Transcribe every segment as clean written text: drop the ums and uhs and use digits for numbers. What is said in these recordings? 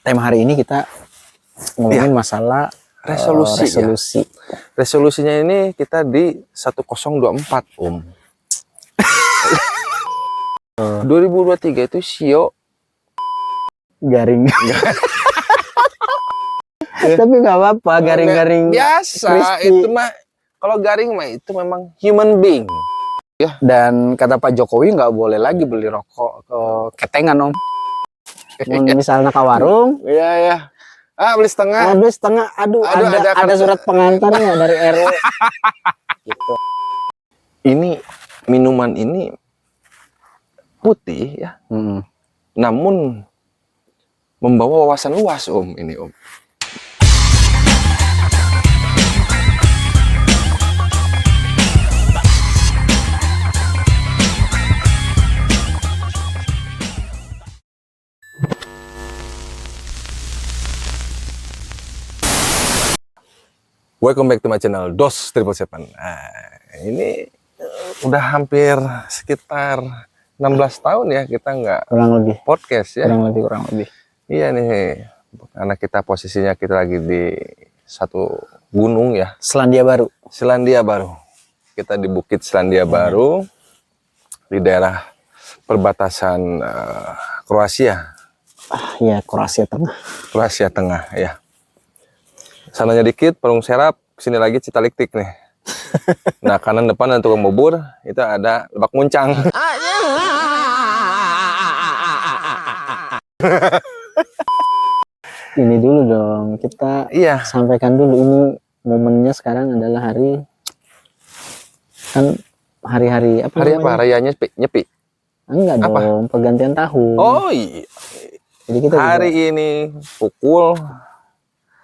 tema hari ini kita ngomongin masalah resolusi. Resolusinya ini kita di 1024 Om. 2023 itu Sio garing. Tapi nggak apa-apa, garing-garing biasa. crispy. Itu mah kalau garing mah itu memang human being. Ya. Dan kata Pak Jokowi nggak boleh lagi beli rokok ke ketengan Om. Misalnya ke warung, Iya ya. Beli setengah. beli setengah. Aduh, ada surat pengantarnya dari RW. Gitu. Ini minuman ini putih ya, namun membawa wawasan luas Om ini Om. Welcome back to my channel Dos Triple Seven. Ini udah hampir sekitar 16 tahun ya kita nggak Kurang lebih. podcast ya. Kurang lebih. Iya nih, karena kita posisinya kita lagi di satu gunung ya. Selandia Baru. Kita di Bukit Selandia Baru di daerah perbatasan Kroasia. Iya, Kroasia Tengah Ya. Sananya dikit Parung Serap, sini lagi Citaliktik nih. Nah, kanan depan dan tukang bubur itu ada Lebak Muncang. Ini dulu dong, kita sampaikan dulu ini momennya sekarang adalah hari apa? Rayanya nyepi. Enggak apa? Dong, pergantian tahun. Oh iya. Jadi kita hari ini pukul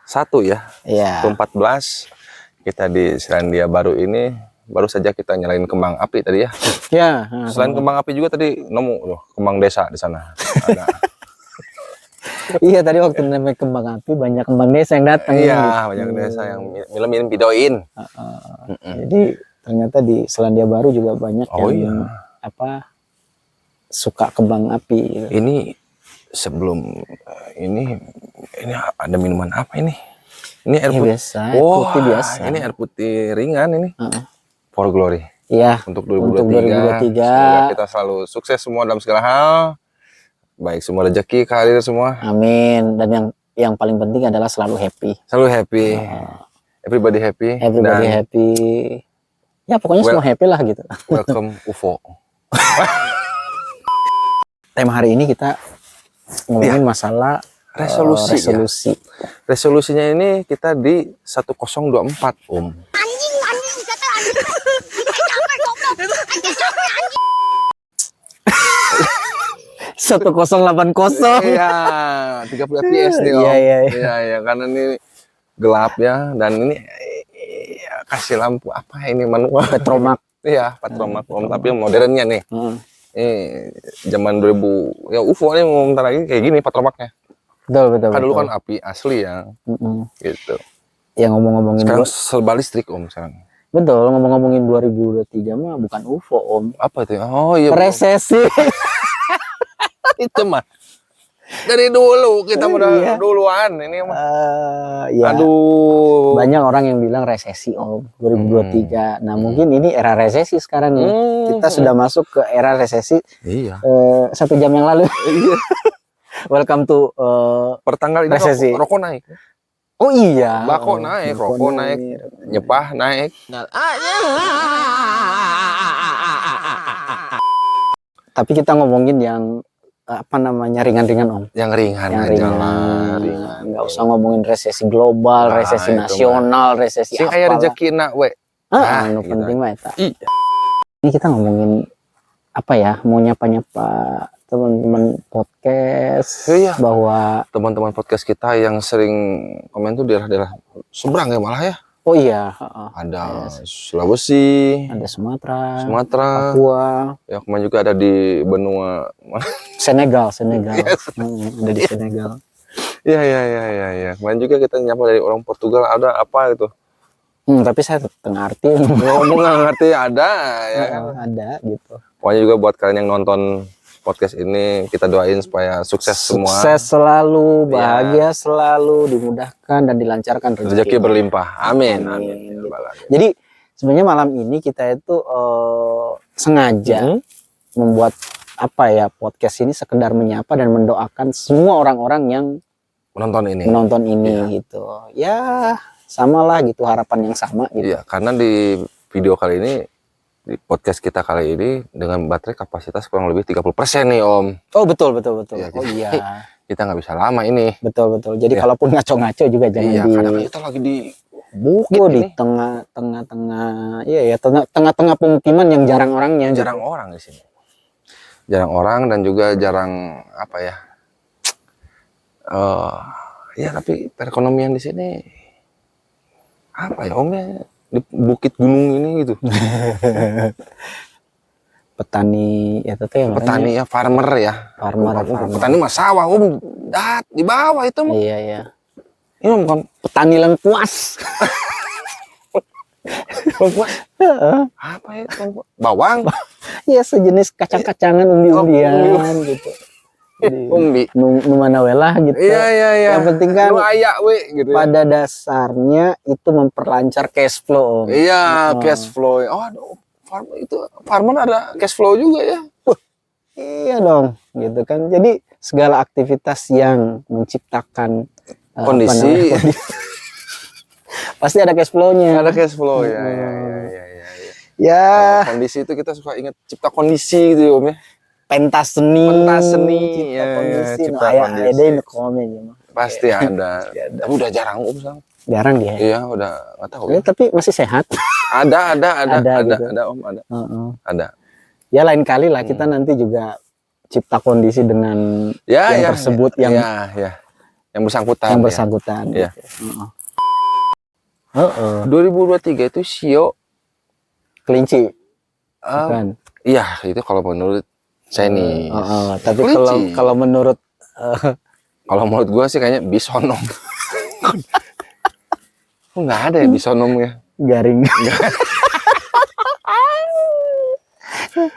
1 ya. Iya. 14 kita di Selandia Baru ini baru saja kita nyalain kembang api tadi ya. Ya. Selain kembang api juga tadi nemu kembang desa di sana. Ada. Iya, tadi waktu namanya kembang api banyak kembang desa yang datang. Iya, banyak desa yang minum videoin. Jadi ternyata di Selandia Baru juga banyak yang suka kembang api. Gitu. Ini sebelum ini ada minuman apa ini? Ini air putih biasa. Putih biasa. Ini air putih ringan ini. For Glory. Iya. Untuk 2023. Semoga kita selalu sukses semua dalam segala hal. Baik semua rezeki, karir semua. Amin. Dan yang paling penting adalah selalu happy. Selalu happy. Everybody happy. Everybody happy. Ya pokoknya semua happy lah gitu. Welcome UFO. Tema hari ini kita ngomongin masalah resolusi. Ya. Resolusinya ini kita di 1024 Om. Anjing kata anjing. Capek goblok. Anjing capek anjing. 1080. Iya, 30 fps nih Om. Iya, karena ini gelap ya, dan ini kasih lampu apa ini manual Petromak. Iya, Petromak Om, tapi yang modernnya nih. Zaman 2000 ya UFO nih bentar lagi kayak gini Petromaknya. Betul. Kan dulu kan api asli ya. Gitu. Ya ngomongin sekarang serba listrik Om sekarang. Betul, ngomongin 2023 mah bukan UFO Om. Apa itu? Oh iya. Resesi. Itu mah dari dulu kita udah duluan ini mah. Ya. Aduh. Banyak orang yang bilang resesi Om 2023. Nah mungkin ini era resesi sekarang nih. Kita sudah masuk ke era resesi. Iya. 1 jam yang lalu. Iya. Welcome to pertanggal ini resesi. Rokok naik. Oh iya. Bako naik, rokok naik, nyepah naik. Tapi kita ngomongin yang apa namanya ringan-ringan Om. Yang ringan. Nggak usah ngomongin resesi global, resesi nasional, resesi apa. Sing aya rezeki nak we. Anu penting mah eta. Iya. Ini kita ngomongin apa ya? Mau nyapa-nyapa teman-teman podcast bahwa teman-teman podcast kita yang sering komen tuh daerah-daerah seberang ya malah ya. Oh iya, ada Sulawesi, ada Sumatera, Papua, ya kemarin juga ada di benua Senegal, ada di Senegal. Iya. Kemarin juga kita nyapa dari orang Portugal, ada apa gitu. Tapi saya tengah arti. Ngomong nggak ngerti ada ya. Ada gitu. Pokoknya juga buat kalian yang nonton podcast ini. Kita doain supaya sukses semua. Sukses selalu, bahagia selalu, dimudahkan dan dilancarkan Rezeki berlimpah. Amin. Amin. Jadi sebenarnya malam ini kita itu sengaja membuat apa ya, podcast ini sekedar menyapa dan mendoakan semua orang-orang yang menonton ini gitu. Ya, samalah gitu, harapan yang sama gitu. Iya, karena di video kali ini, di podcast kita kali ini dengan baterai kapasitas kurang lebih 30% nih Om. Oh betul. Ya, Oh iya. Kita nggak bisa lama ini. Betul. Jadi kalaupun ngaco-ngaco juga jangan Karena kita lagi di bukit di ini. tengah-tengah, iya ya, tengah-tengah pemukiman yang jarang orangnya. Jarang orang di sini. Jarang orang dan juga jarang apa ya? Ya tapi perekonomian di sini apa ya Om ya? Di bukit gunung ini gitu. Petani ya teteh yang Petani ya, farmer ya. farmer. Petani mah sawah Om. Di bawah itu mah. Iya. Ini bukan Petani lengkuas. lengkuas. Apa ya? Bawang. Ya sejenis kacang-kacangan umbi-umbian gitu. Jadi, Umbi. nu mana welah gitu. Iya. Yang penting kan Lu ayak we gitu. pada dasarnya itu memperlancar cash flow Om. Iya, cash flow. Oh, aduh, farmer ada cash flow juga ya. Iya dong, gitu kan. Jadi segala aktivitas yang menciptakan Kondisi. pasti ada cash flow-nya. Ada cash flow ya. Ya, Kondisi itu kita suka ingat cipta kondisi gitu ya, Om ya. pentas seni, Cipta cipta kondisi, cipta ayah kondisi. ada yang komen ya. Pasti ada. Tapi udah jarang Om sekarang. Jarang dia. Iya, udah enggak tahu. Ya, tapi masih sehat. Ada gitu. Om, ada. Heeh. Ada. Ya lain kali lah kita nanti juga cipta kondisi dengan yang tersebut yang yang bersangkutan. bersangkutan. Iya. Gitu. Heeh. 2023 itu Sio Kelinci. Bukan. iya, itu kalau menurut saya nih. Tapi Kelinci. kalau menurut Kalau menurut gua sih kayaknya bisonom. Kok nggak ada ya bisonomnya? garing.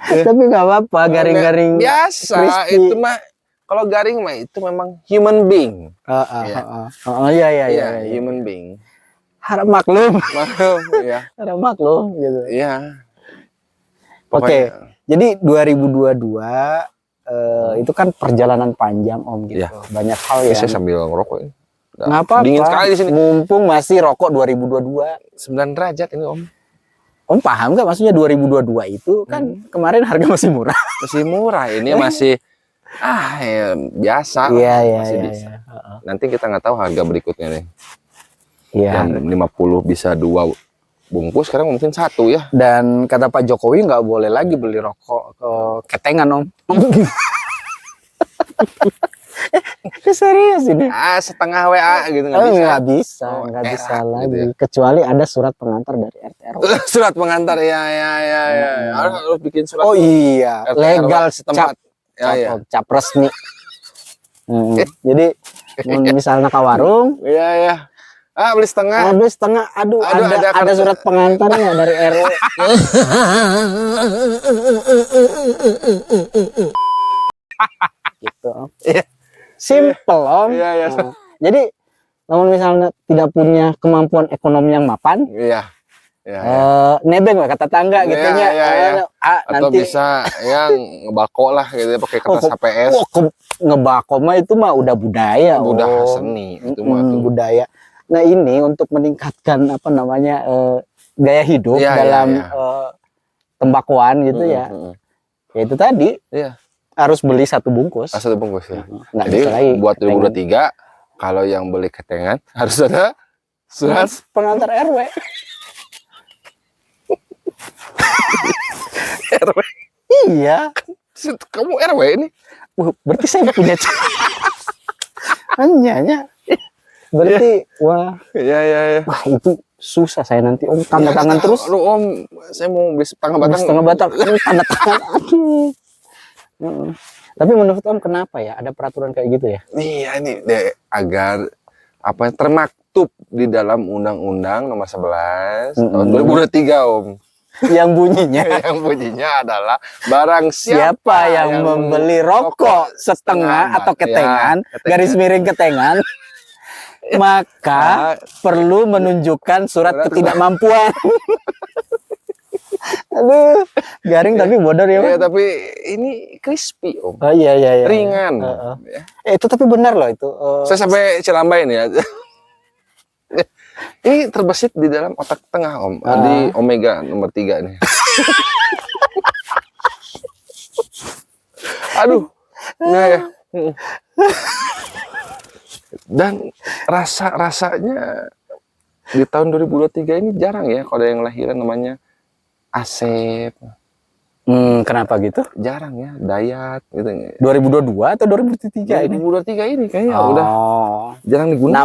Tapi nggak apa-apa, garing-garing. Biasa, crispy. itu mah kalau garing mah itu memang human being. Iya. Human being. Harap maklum, Maklum, ya. harap maklum gitu. Iya. Oke. Jadi 2022 itu kan perjalanan panjang Om gitu. Iya. Banyak hal ya. Saya sambil ngerokok ini. Nggak apa-apa. Dingin sekali di sini. Mumpung masih rokok 2022. 9 derajat ini Om. Om paham nggak maksudnya 2022 itu kan kemarin harga masih murah. Masih murah ini masih ya, biasa. Masih bisa. Nanti kita nggak tahu harga berikutnya nih. Iya. Yang 50 bisa 2 bungkus, sekarang mungkin 1 ya. Dan kata Pak Jokowi nggak boleh lagi beli rokok ketengan Om. Serius ini? Setengah WA gitu nggak bisa. Nggak bisa, Oh, nggak bisa gitu lagi. ya. Kecuali ada surat pengantar dari RT RW. Surat pengantar ya. Harus bikin surat. Oh iya, RT legal setempat. cap resmi. Jadi misalnya ke warung, Iya. Beli setengah. habis setengah, aduh, Aduh, ada surat pengantarnya dari RW. Gitu. Iya. Simple Om. Iya. Nah, jadi namun misalnya tidak punya kemampuan ekonomi yang mapan, Iya. nebeng lah kata tangga gitu nya. Iya. Atau Nanti bisa yang ngebako lah gitu pakai kertas HPS. ngebako mah itu mah udah budaya. Udah Om. seni itu mah tuh. Budaya. Nah ini untuk meningkatkan apa namanya gaya hidup dalam tembakuan gitu ya. Ya itu tadi harus beli 1 bungkus. 1 bungkus ya. Nggak Jadi bisa lagi buat ketengan. 2023 kalau yang beli ketengan harus ada surat pengantar RW. RW. Iya. Kamu RW ini? Berarti saya punya hanya. Berarti wah itu susah saya nanti Om tanda tangan terus. Aduh Om, saya mau beli setengah batang. Tanda tangan. Aduh. Tapi menurut Om kenapa ya ada peraturan kayak gitu ya? Iya ini deh, agar apa termaktub di dalam Undang-Undang Nomor 11 tahun 2023 Om. Yang bunyinya Yang bunyinya adalah barang siapa yang membeli rokok setengah atau ketengan, garis miring ketengan, maka perlu menunjukkan surat ketidakmampuan. Aduh, garing tapi bodor ya, Ya, Bang. tapi ini crispy, Om. Oh iya iya iya. Ringan. Ya. Itu tapi benar loh itu. Saya sampai Cilambai nih ya. Ini terbesit di dalam otak tengah, Om. Di omega nomor 3 nih. Aduh. Nah, ya. Dan rasanya di tahun 2023 ini jarang ya kalau ada yang lahiran namanya Asep. Kenapa gitu? Jarang ya, Dayat gitu. 2022 atau 2023 ini? 2023 ini kayaknya udah jarang digunakan.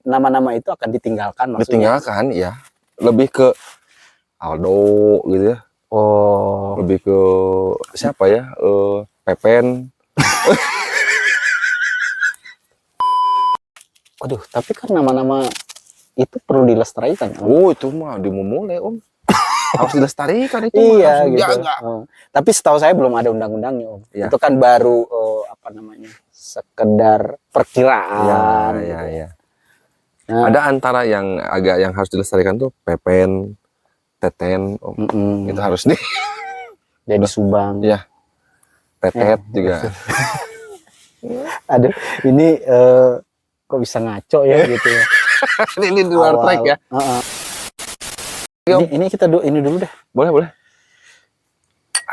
Nama-nama itu akan ditinggalkan maksudnya. Ditinggalkan ya. Lebih ke Aldo gitu ya. Oh. Lebih ke siapa ya? Pepen. Aduh, tapi kan nama-nama itu perlu dilestarikan. Oh, itu mah dimulai, Om. Harus dilestarikan itu mah, Iya harus gitu. dijaga. Tapi setahu saya belum ada undang-undangnya, Om. Ya. Itu kan baru apa namanya? Sekedar perkiraan. Ya, ya. Nah, Ada antara yang harus dilestarikan tuh Pepen, Teten, Om. Itu harus jadi Subang. Ya. Tetet juga. Aduh, ini kok bisa ngaco ya gitu ya. Ini di luar track ya. Ini kita ini dulu deh. Boleh.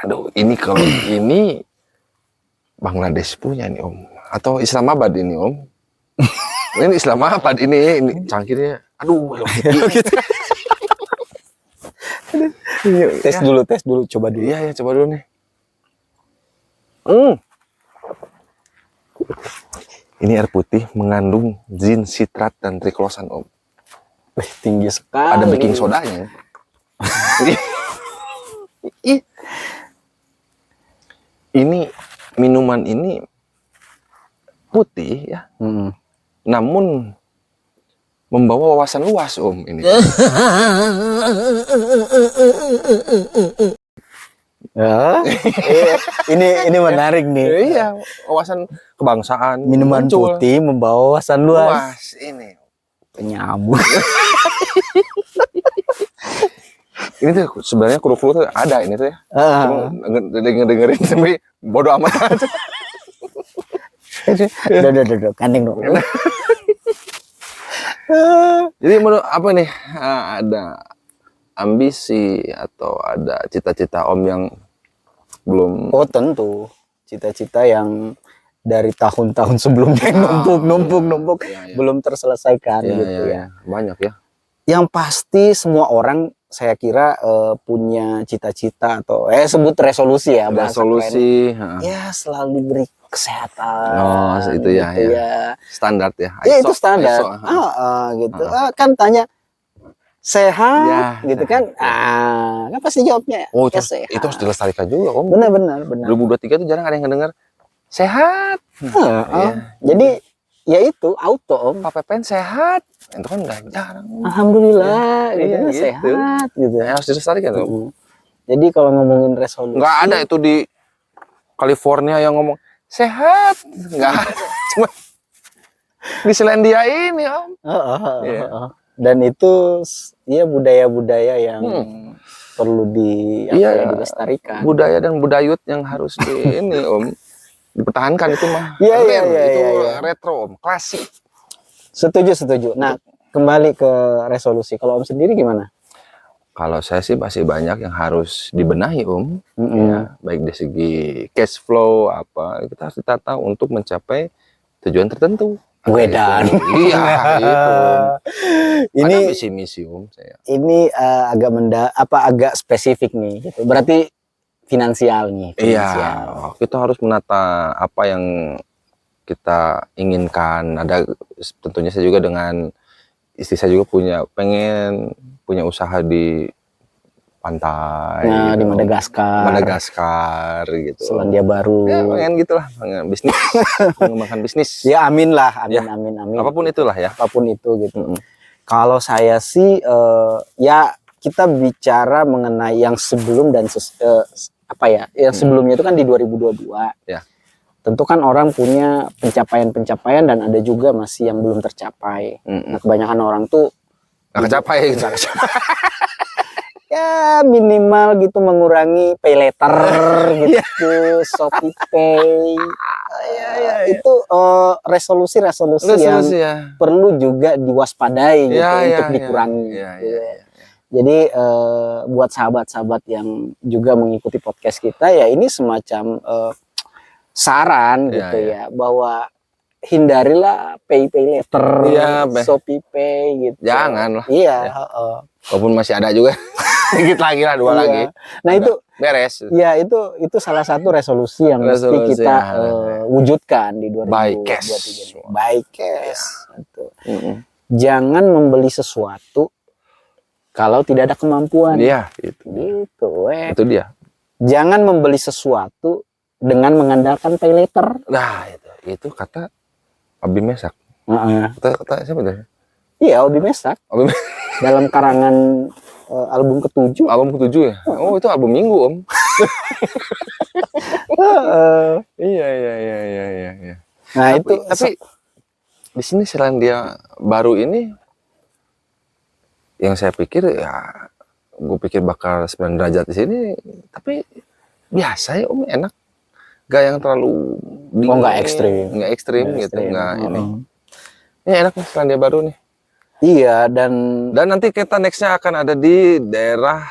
Aduh, ini kalau ini Bangladesh punya nih, Om. Atau Islamabad ini, Om. Ini Islamabad ini cangkirnya. Aduh, gitu. Tes dulu, coba dulu. Iya, coba dulu nih. Ini air putih mengandung zin, sitrat, dan triklosan, Om. Tinggi sekali. Ada baking sodanya. Ini minuman ini putih ya, namun membawa wawasan luas, Om. Ini. Ya, ini menarik nih. Iya, wawasan kebangsaan. Minuman muncul. putih membawa wawasan luas. Luas ini. Penyambung. Ini tuh sebenarnya kru-kru tuh ada ini tuh ya. Cuma dengerin tapi bodo amat aja. Udah, kandeng dong. Jadi menurut apa nih? Ada ambisi atau ada cita-cita Om yang belum? Oh tentu, cita-cita yang dari tahun-tahun sebelumnya numpuk, Iya. belum terselesaikan gitu ya. Banyak ya. Yang pasti semua orang saya kira punya cita-cita atau sebut resolusi ya, bahasa Resolusi. keren. Ya selalu beri kesehatan. Oh, itu ya, gitu ya. Standar ya. Ya itu standar. Gitu. Kan tanya sehat Ya, gitu kan. Kan pasti jawabnya. Oh, itu, ya sehat. itu harus dilestarikan juga, Om. Benar. 2023 tuh jarang ada yang ngedenger sehat. Jadi ya itu auto, Om. Pak Pepen sehat. Itu kan nggak jarang. Alhamdulillah gitu, Iya, gitu. sehat gitu. Harus dilestarikan, Om. Jadi kalau ngomongin resolusi Nggak ada itu di California yang ngomong sehat. Nggak ada. Cuma di Selandia ini, Om. Iya. Dan itu ya budaya-budaya yang perlu dilestarikan. Budaya dan budayut yang harus di ini, Om. Dipertahankan itu mah. Iya, Keren. Itu iya. retro, Om. Klasik. Setuju. Nah, kembali ke resolusi. Kalau Om sendiri gimana? Kalau saya sih masih banyak yang harus dibenahi, Om. Ya, baik dari segi cash flow apa, kita harus ditata untuk mencapai tujuan tertentu. Wedan. Iya, itu. Ini ada misi-misi, Om, saya. Ini agak spesifik nih gitu. Berarti finansial nih. Iya, kita harus menata apa yang kita inginkan. Ada tentunya saya juga dengan istri saya juga pengen punya usaha di pantai. Nah, gitu. di Madagaskar gitu. Selandia Baru. Ya, pengen gitulah, pengen bisnis, mengembangkan bisnis. Ya amin lah, Ya. amin. Apapun itulah ya. Apapun itu gitu. Kalau saya sih ya kita bicara mengenai yang sebelum dan yang sebelumnya itu kan di 2022. Ya. Tentu kan orang punya pencapaian-pencapaian dan ada juga masih yang belum tercapai. Nah, kebanyakan orang tuh nggak kecapai gitu. ya minimal gitu mengurangi pay later gitu, Shopee Pay. Itu resolusi-resolusi yang ya. perlu juga diwaspadai gitu Ya, untuk ya, dikurangi. ya, gitu. ya, ya. Jadi buat sahabat-sahabat yang juga mengikuti podcast kita ya ini semacam saran gitu ya bahwa hindarilah pay later, Shopee Pay gitu. Jangan lah. Iya. Walaupun masih ada juga. Dikit lagi lah, 2 lagi. Nah ada. itu beres. Ya itu salah satu resolusi yang mesti kita wujudkan di 2023. Buy cash. Buy cash. Gitu. Jangan membeli sesuatu kalau tidak ada kemampuan. Iya, itu dia. Jangan membeli sesuatu dengan mengandalkan pay later. Nah, itu kata Abi Mesak. Kata siapa tadi? Iya, Abi Mesak. Dalam karangan album ke-7. Album ke-7 ya? Oh, itu album Minggu, Om. Iya. Nah, tapi di sini selain dia baru ini, yang saya pikir ya, gue pikir bakal 9 derajat di sini, tapi biasa ya Om, enak. Gak yang terlalu nggak ekstrim. Nggak ekstrim gitu, nggak ini. Ini enak nih selain dia baru nih. Iya, dan nanti kita nextnya akan ada di daerah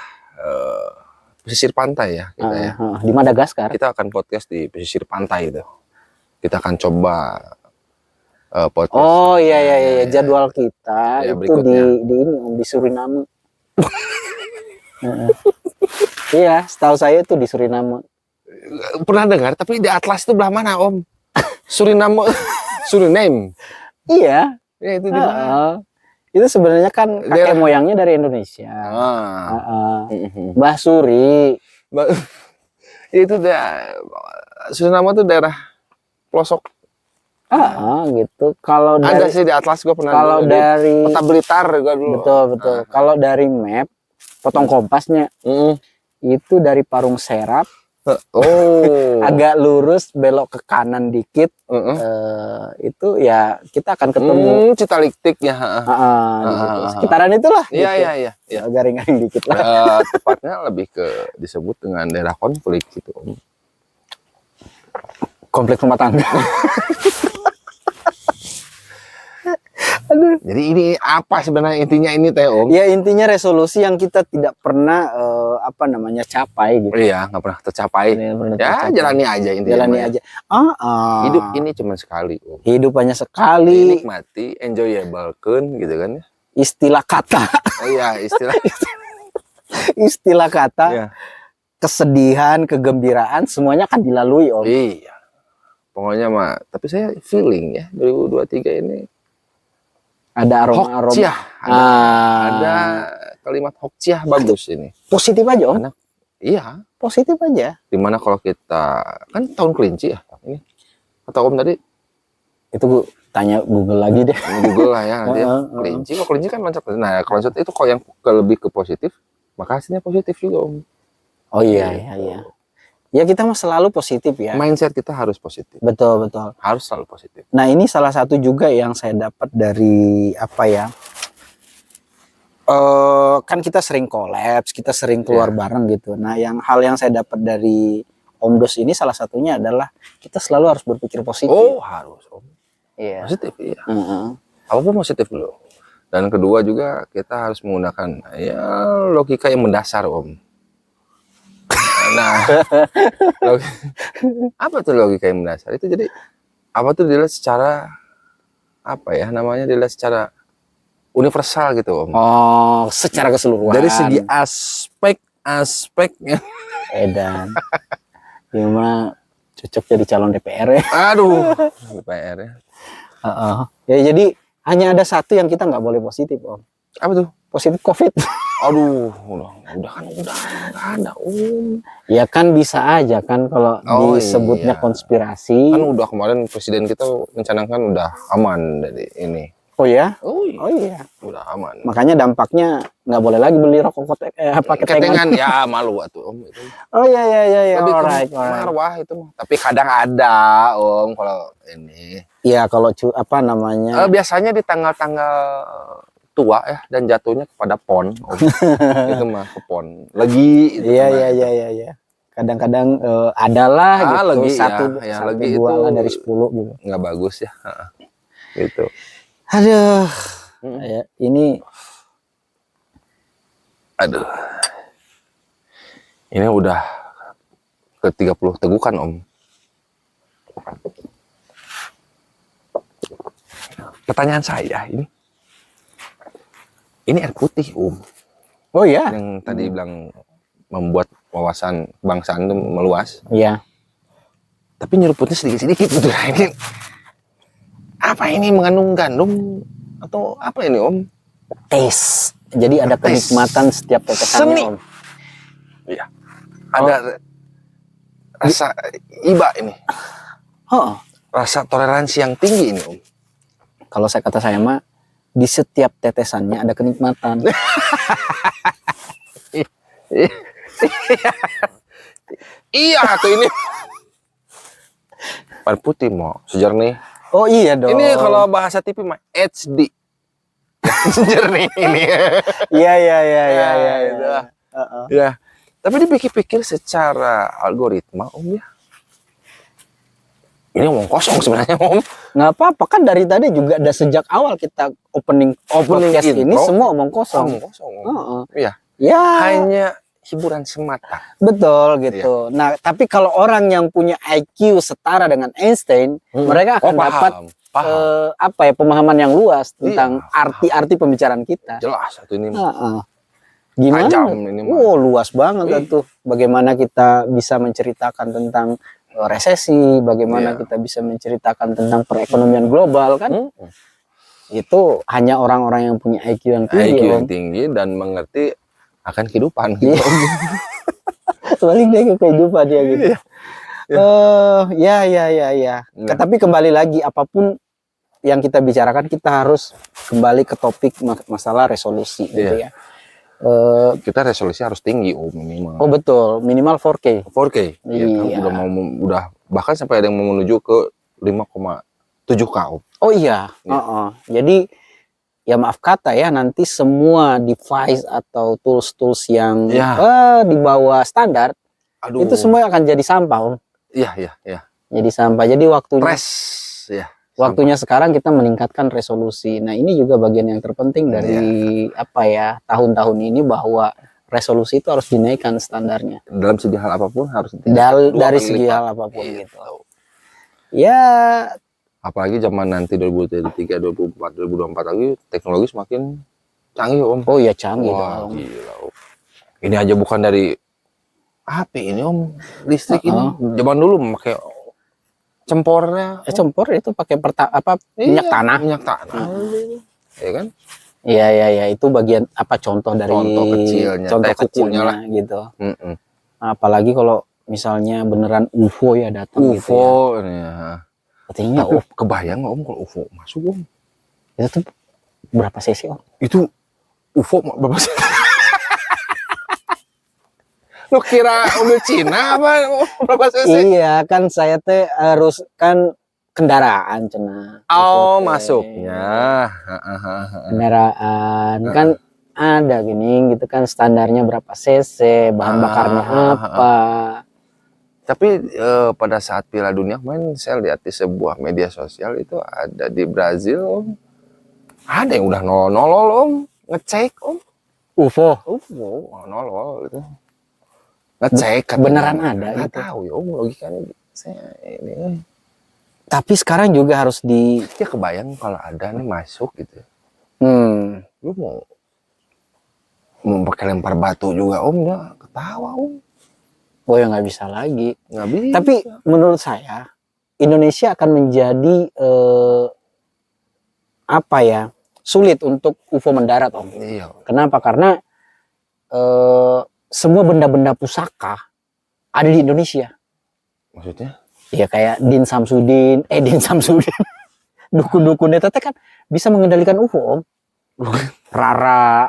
pesisir pantai ya kita ya. Di Madagaskar. Kita akan podcast di pesisir pantai itu. Kita akan coba podcast. Oh iya. Jadwal kita ya, itu di ini Om, di Suriname. Iya, setahu saya itu di Suriname. Pernah dengar, tapi di Atlas itu belah mana Om? Suriname. Iya. Ya itu di mana? Itu sebenarnya kan kakek moyangnya dari Indonesia. Mbah Suri. Itu Suriname itu daerah pelosok. Gitu. Kalau ada sih di Atlas gue pernah. Kalau dari Kota Blitar juga dulu. Betul. Kalau dari map potong kompasnya itu dari Parung Serap. Agak lurus belok ke kanan dikit. Itu ya kita akan ketemu Citaliktik ya. Gitu. Sekitaran itulah. Iya. Garing-garing dikit lah. Tepatnya lebih ke disebut dengan daerah konflik gitu Om. Konflik rumah tangga. Aduh. Jadi ini apa sebenarnya intinya ini teh Om? Ya intinya resolusi yang kita tidak pernah capai gitu. Iya, nggak pernah tercapai. Ya jalani aja intinya. Jalani aja. Hidup ini cuma sekali Om. Hidup hanya sekali. Nikmati, enjoyable gitu kan ya. Istilah kata. Iya, istilah kata. Iya. Kesedihan, kegembiraan semuanya akan dilalui Om. Iya. Pokoknya mah, tapi saya feeling ya 2023 ini ada aroma-aroma. Ada kalimat hokciah bagus ini. Positif aja Om. Iya. Positif aja. Dimana kalau kita kan tahun kelinci ya ini. Atau Om tadi? Itu gue tanya Google lagi deh. Google lah ya nanti. Kelinci, kalau kelinci kan loncat. Nah kalau loncat itu kalau yang lebih ke positif, maka hasilnya positif juga Om. Oh iya. Ya kita mah selalu positif ya. Mindset kita harus positif. Betul. Harus selalu positif. Nah ini salah satu juga yang saya dapat dari kan kita sering kolaps, kita sering keluar bareng gitu. Nah hal yang saya dapat dari Om Dos ini salah satunya adalah kita selalu harus berpikir positif. Oh harus Om. Iya. Positif iya. Apapun positif dulu. Dan kedua juga kita harus menggunakan logika yang mendasar Om. Nah, apa tuh logika yang mendasar? Itu jadi apa tuh dilihat secara dilihat secara universal gitu Om. Oh, secara keseluruhan. Dari segi aspeknya. Edan. Gimana cocok jadi calon DPR ya? Aduh, DPR ya. Ya jadi hanya ada satu yang kita nggak boleh positif Om. Apa tuh? Positif COVID. Aduh, udah ada Om. Ya kan bisa aja kan kalau disebutnya konspirasi. Kan udah kemarin presiden kita mencanangkan udah aman dari ini. Oh ya? Oh iya, Oh iya. udah aman. Makanya dampaknya nggak boleh lagi beli rokok ketengan. Ketengan ya malu atuh Om itu. Oh iya iya iya iya. Lebih ke Alright, alright. marwah itu mah. Tapi kadang ada Om kalau ini. Iya kalau apa namanya? Biasanya di tanggal-tanggal tua ya dan jatuhnya kepada pon. Om. Itu mah ke pon. Lagi itu Iya mah. iya iya iya iya. Kadang-kadang adalah gitu lagi satu ya, sampai lagi dua itu lah dari 10 gitu. nggak bagus ya. Gitu. Aduh. Ya, ini Aduh. Ini udah ke 30 tegukan Om. Pertanyaan saya ini air putih Om. oh ya. Yang tadi bilang membuat wawasan kebangsaan itu meluas. Iya. Tapi nyeruputnya sedikit-sedikit gitu. Ini apa ini mengandung gandum atau apa ini Om? Taste. Jadi ada Taste. kenikmatan setiap tetesannya Seni. Om. Iya. Ada rasa iba ini. Oh. Rasa toleransi yang tinggi ini Om. Kalau kata saya mah di setiap tetesannya ada kenikmatan. Iya tuh ini. Air putih mau sejernih. Oh iya dong. Ini kalau bahasa TV mah HD. Jernih ini. Iya iya iya iya iya. Itu. Heeh. Ya. Tapi dipikir-pikir secara algoritma Om ya. Ini omong kosong sebenarnya Om. Nggak apa-apa kan dari tadi juga ada sejak awal kita opening podcast intro, ini semua omong kosong. Omong kosong. Om. Heeh. Iya. Ya Hanya hiburan semata. betul gitu. Nah tapi kalau orang yang punya IQ setara dengan Einstein, mereka akan dapat paham. apa ya pemahaman yang luas tentang Iya, arti-arti pembicaraan kita. Jelas satu ini. Heeh. Gimana? Tajam ini mah. Oh luas banget Iya. tuh. Bagaimana kita bisa menceritakan tentang resesi, bagaimana Iya. kita bisa menceritakan tentang perekonomian global kan? Itu hanya orang-orang yang punya IQ yang tinggi. IQ yang Om. tinggi dan mengerti akan kehidupan gitu. Balik deh ke kehidupan dia gitu. Iya. Ya. Nah. Tapi kembali lagi apapun yang kita bicarakan kita harus kembali ke topik masalah resolusi gitu Iya. ya. Kita resolusi harus tinggi minimal. Oh betul, minimal 4K. 4K. Ya, kan? Iya. Udah bahkan sampai ada yang mau menuju ke 5,7K. Oh iya. Iya. Jadi ya maaf kata ya nanti semua device atau tools-tools yang Iya. di bawah standar Aduh. itu semua akan jadi sampah Om. Iya. Jadi sampah. Jadi waktunya Ya. waktunya sekarang kita meningkatkan resolusi. Nah ini juga bagian yang terpenting dari apa ya tahun-tahun ini bahwa resolusi itu harus dinaikkan standarnya. Dalam segi hal apapun harus Dari segi hal apapun gitu. Ya Apalagi zaman nanti 2023, 2024, 2024 lagi teknologi semakin canggih Om. oh ya canggih Wah, dong. gila Om. Ini aja bukan dari api ini Om, listrik ini. Zaman dulu memakai cempornya. Cempor itu pakai minyak tanah. Minyak tanah. Ya kan? Iya itu bagian apa contoh dari Contoh kecilnya, contoh kayak kukunya kecilnya gitu. Mm-mm. Apalagi kalau misalnya beneran UFO ya datang gitu ya. UFO ya. Artinya Tapi kebayang nggak Om kalau UFO masuk Om? itu tuh berapa cc Om? Itu UFO berapa sih? Lu kira mobil Cina apa berapa cc? Iya kan saya teh harus kan kendaraan cenah. Oh, Itu teh. masuknya. Kendaraan kan ada gini gitu kan standarnya berapa cc, bahan bakarnya apa. Tapi pada saat Piala Dunia kemarin saya lihat di sebuah media sosial itu ada di Brazil Om. Ada yang udah nolol Om, ngecek Om. UFO. Nolol itu. Ngecek katanya. Beneran ada Nggak gitu. tahu ya Om, logikanya saya ini. Tapi sekarang juga harus Ya kebayang kalau ada nih masuk gitu. Lu mau pakai lempar batu juga Om, ya ketawa Om. Oh ya nggak bisa lagi. Nggak bisa. Tapi menurut saya Indonesia akan menjadi apa ya sulit untuk UFO mendarat Om. Iya. Kenapa? Karena semua benda-benda pusaka ada di Indonesia. Maksudnya? Ya kayak Din Samsudin, dukun-dukun itu kan bisa mengendalikan UFO, Om. Rara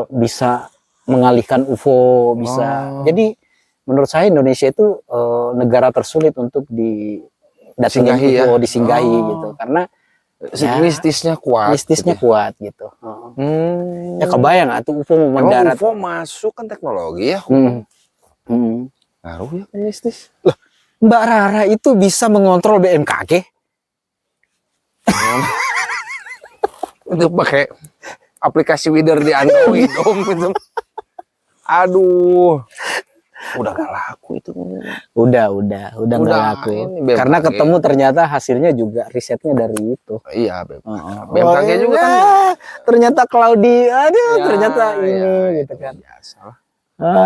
bisa mengalihkan UFO, bisa. Oh. Jadi menurut saya Indonesia itu negara tersulit untuk didatangi Disinggahi UFO, ya? disinggahi Oh. gitu. Karena ya, Mistisnya kuat. mistisnya gitu ya. kuat gitu. Ya kebayang tuh UFO mau Emang mendarat. UFO masuk kan teknologi ya? Ngaruh ya ke mistis. Mbak Rara itu bisa mengontrol BMKG. Untuk pakai aplikasi Wither di Android dong gitu. Aduh. Udah gak laku itu. Udah nggak laku. ini BMKG. Karena ketemu ternyata hasilnya juga risetnya dari itu. Iya, BMKG juga kan. Ternyata Claudi, aduh, Ya, ternyata ini ya, gitu itu kan. biasa lah.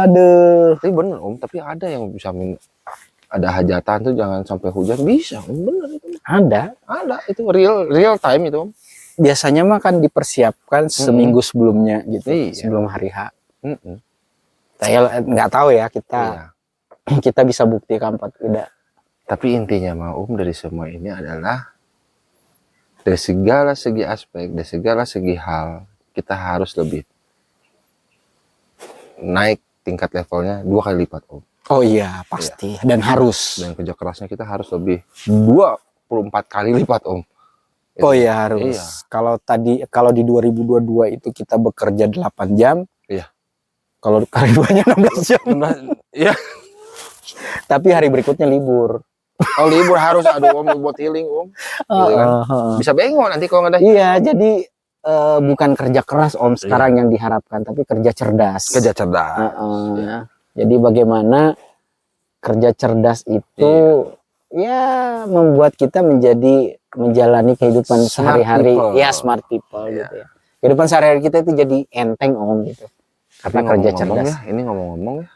Aduh. Tapi bener Om, tapi ada yang bisa ada hajatan tuh jangan sampai hujan, bisa Om, bener itu. Ada. Itu real time itu Om. Biasanya mah kan dipersiapkan seminggu sebelumnya gitu, Iya. sebelum hari H. Mm-mm. Saya nggak tahu ya kita Iya. kita bisa buktikan apa tidak. Tapi intinya mah Om dari semua ini adalah dari segala segi aspek, dari segala segi hal kita harus lebih naik tingkat levelnya 2 kali lipat Om. Oh iya pasti dan harus. Dan kerja kerasnya kita harus lebih 24 kali lipat Om. Itu. Oh iya harus. Iya. Kalau di 2022 itu kita bekerja 8 jam. Iya. Kalau hari duanya 16 jam. Iya. Tapi hari berikutnya libur. Oh libur harus Om buat healing Om. Gitu kan? Bisa bengong nanti kalau nggak ada. Iya, jadi bukan kerja keras Om sekarang yang diharapkan, tapi kerja cerdas. Kerja cerdas. Jadi bagaimana kerja cerdas itu ya membuat kita menjalani kehidupan sehari-hari. Ya smart people gitu ya. Kehidupan sehari-hari kita itu jadi enteng Om gitu. Karena kerja cerdas. Ya, ini ngomong-ngomong ya.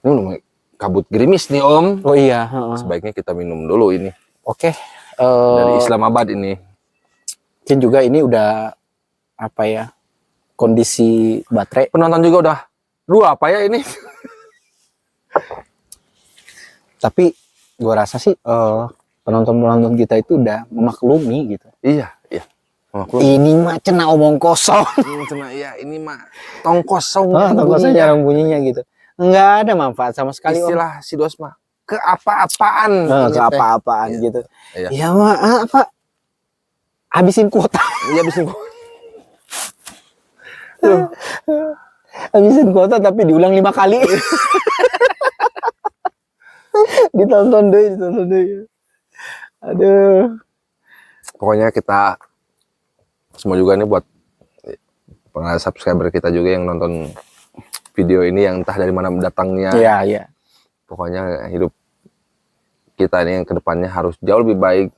Ini udah kabut gerimis nih Om. Oh iya. Sebaiknya kita minum dulu ini. Oke. Dari Islamabad ini. Mungkin juga ini udah apa ya, kondisi baterai. Penonton juga udah 2 apa ya ini? Tapi gua rasa sih penonton-penonton kita itu udah memaklumi gitu. Iya. Ini mah cenah omong kosong. Iya, ini mah tong kosong. Tong kosong jarang bunyinya gitu. Enggak ada manfaat sama sekali. Istilah si Dos mah ke apa-apaan. Ke apa-apaan gitu. Iya. Ya mah apa? Habisin kuota. Iya, habisin kuota. Habisin kuota tapi diulang 5 kali. ditonton deh. Aduh. Pokoknya kita semua juga nih buat para subscriber kita juga yang nonton video ini yang entah dari mana datangnya. Iya. Pokoknya hidup kita ini yang kedepannya harus jauh lebih baik,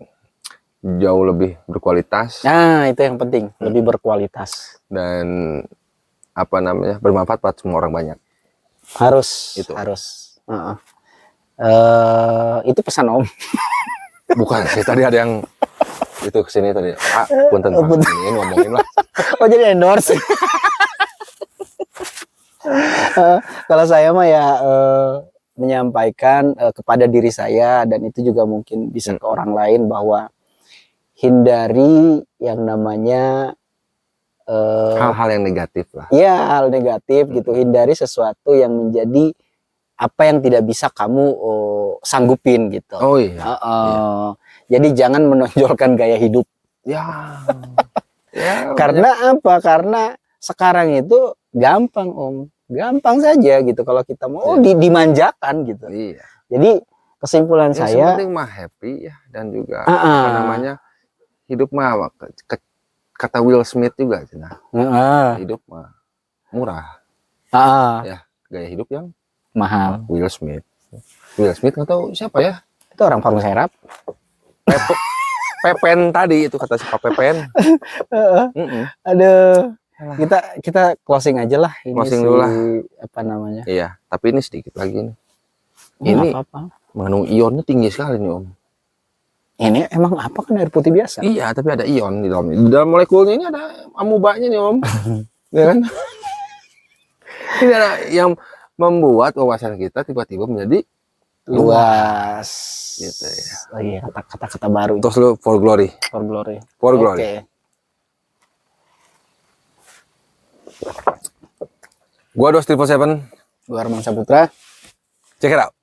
jauh lebih berkualitas. Nah, itu yang penting, lebih berkualitas. Dan bermanfaat buat semua orang banyak. Harus. Itu pesan Om. Bukan sih, tadi ada yang itu kesini tadi. Punten Pak, ini ngomongin lah. Oh jadi endorse. Kalau saya mah ya menyampaikan kepada diri saya dan itu juga mungkin bisa ke orang lain bahwa hindari yang namanya hal-hal yang negatif lah. Ya hal negatif gitu. Hindari sesuatu yang menjadi apa yang tidak bisa kamu sanggupin gitu. Oh iya. Jadi jangan menonjolkan gaya hidup. Ya. Karena apa? Karena sekarang itu gampang Om. Gampang saja gitu kalau kita mau dimanjakan gitu. Iya. Jadi kesimpulan saya yang penting mah happy ya dan juga apa namanya hidup mah kata Will Smith juga hidup mah murah. Ya, gaya hidup yang mahal. Will Smith nggak tahu siapa ya? Itu orang Parung Serap. Pepen tadi itu kata si Pak Pepen. Aduh. Kita closing aja lah ini. Closing dulu lah. Apa namanya? Iya, tapi ini sedikit lagi nih. Ini apa-apa. Mengandung ionnya tinggi sekali nih Om. Ini emang apa kan air putih biasa? Iya, tapi ada ion di dalamnya. Di dalam molekulnya ini ada amubanya nih Om. Ya kan? Ini ada yang membuat wawasan kita tiba-tiba menjadi luas. Gitu ya. Oh iya, kata-kata baru itu Terus lu for glory. for glory. For Oke. glory. Gua 2 Triple Seven. Gua Arman Saputra. Check it out.